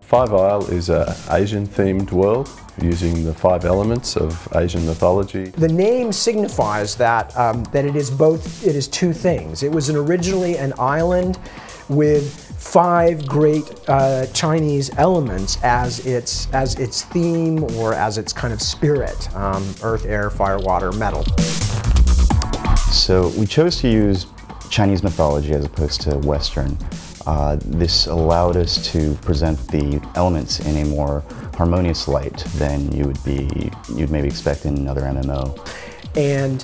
Five Isle is an Asian-themed world using the 5 elements of Asian mythology. The name signifies that that it is two things. It was originally an island with 5 great Chinese elements as its theme or as its kind of spirit: earth, air, fire, water, metal. So we chose to use Chinese mythology as opposed to Western. This allowed us to present the elements in a more harmonious light than you'd maybe expect in another MMO. And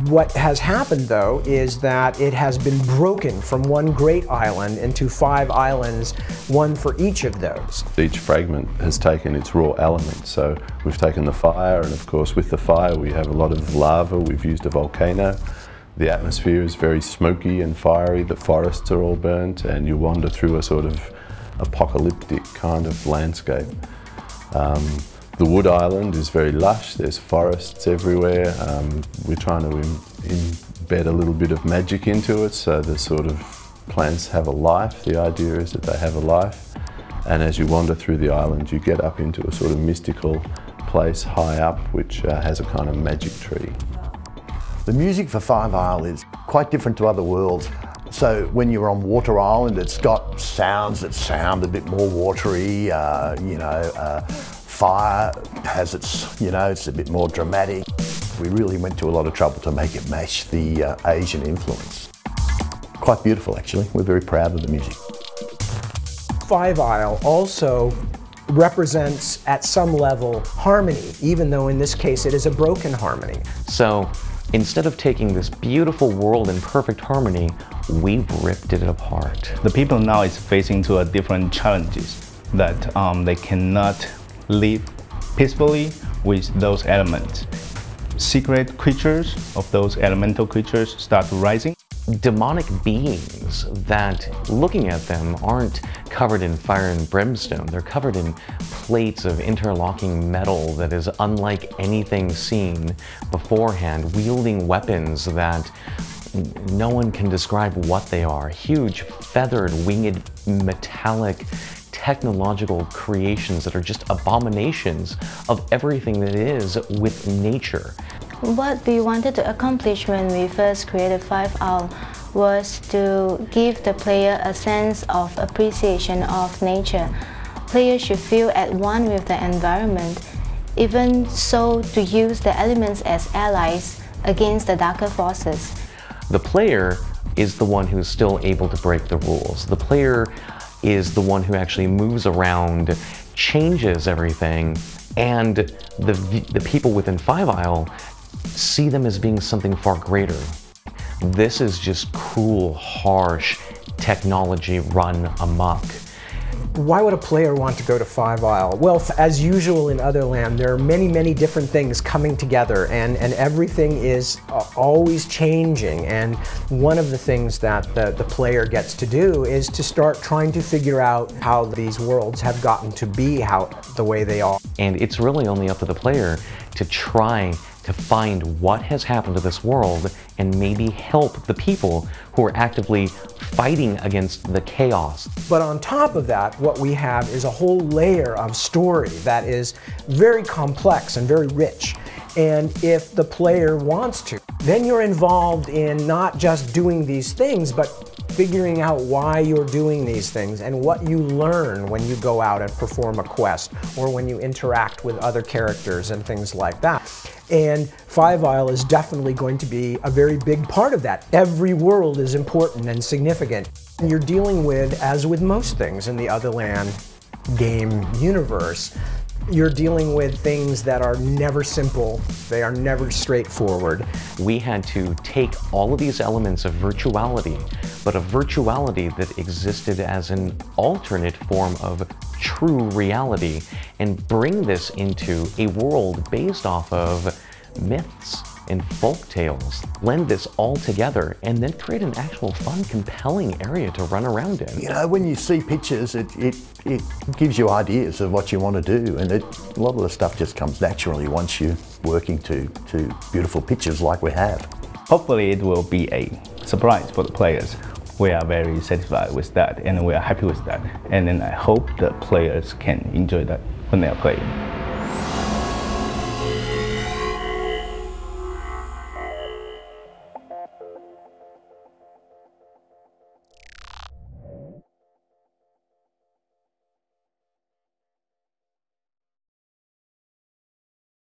what has happened, though, is that it has been broken from one great island into 5 islands, one for each of those. Each fragment has taken its raw element. So we've taken the fire, and of course with the fire we have a lot of lava. We've used a volcano. The atmosphere is very smoky and fiery. The forests are all burnt, and you wander through a sort of apocalyptic kind of landscape. The wood island is very lush. There's forests everywhere. We're trying to embed a little bit of magic into it, so the sort of plants have a life. The idea is that they have a life, and as you wander through the island you get up into a sort of mystical place high up which has a kind of magic tree. The music for Five Isle is quite different to other worlds. So when you're on Water Island, it's got sounds that sound a bit more watery. Fire has its, it's a bit more dramatic. We really went to a lot of trouble to make it match the Asian influence. Quite beautiful, actually. We're very proud of the music. Five Isle also represents, at some level, harmony, even though in this case it is a broken harmony. So, instead of taking this beautiful world in perfect harmony, we've ripped it apart. The people now is facing to a different challenges that they cannot live peacefully with those elements. Secret creatures of those elemental creatures start rising. Demonic beings that, looking at them, aren't covered in fire and brimstone. They're covered in plates of interlocking metal that is unlike anything seen beforehand, wielding weapons that no one can describe what they are. Huge, feathered, winged, metallic, technological creations that are just abominations of everything that is with nature. What we wanted to accomplish when we first created Five Isle was to give the player a sense of appreciation of nature. Players should feel at one with the environment, even so to use the elements as allies against the darker forces. The player is the one who's still able to break the rules. The player is the one who actually moves around, changes everything, and the people within Five Isle see them as being something far greater. This is just cruel, harsh technology run amok. Why would a player want to go to Five Isle? Well, as usual in Otherland, there are many, many different things coming together, and everything is always changing. And one of the things that the player gets to do is to start trying to figure out how these worlds have gotten to be the way they are. And it's really only up to the player to try to find what has happened to this world and maybe help the people who are actively fighting against the chaos. But on top of that, what we have is a whole layer of story that is very complex and very rich. And if the player wants to, then you're involved in not just doing these things, but figuring out why you're doing these things and what you learn when you go out and perform a quest or when you interact with other characters and things like that. And Five Isle is definitely going to be a very big part of that. Every world is important and significant. And you're dealing with, as with most things in the Otherland game universe, you're dealing with things that are never simple, they are never straightforward. We had to take all of these elements of virtuality, but a virtuality that existed as an alternate form of true reality, and bring this into a world based off of myths and folk tales. Blend this all together and then create an actual fun, compelling area to run around in. You know, when you see pictures, it gives you ideas of what you want to do, and a lot of the stuff just comes naturally once you're working to beautiful pictures like we have. Hopefully it will be a surprise for the players. we are very satisfied with that, and we are happy with that. And then I hope the players can enjoy that when they are playing.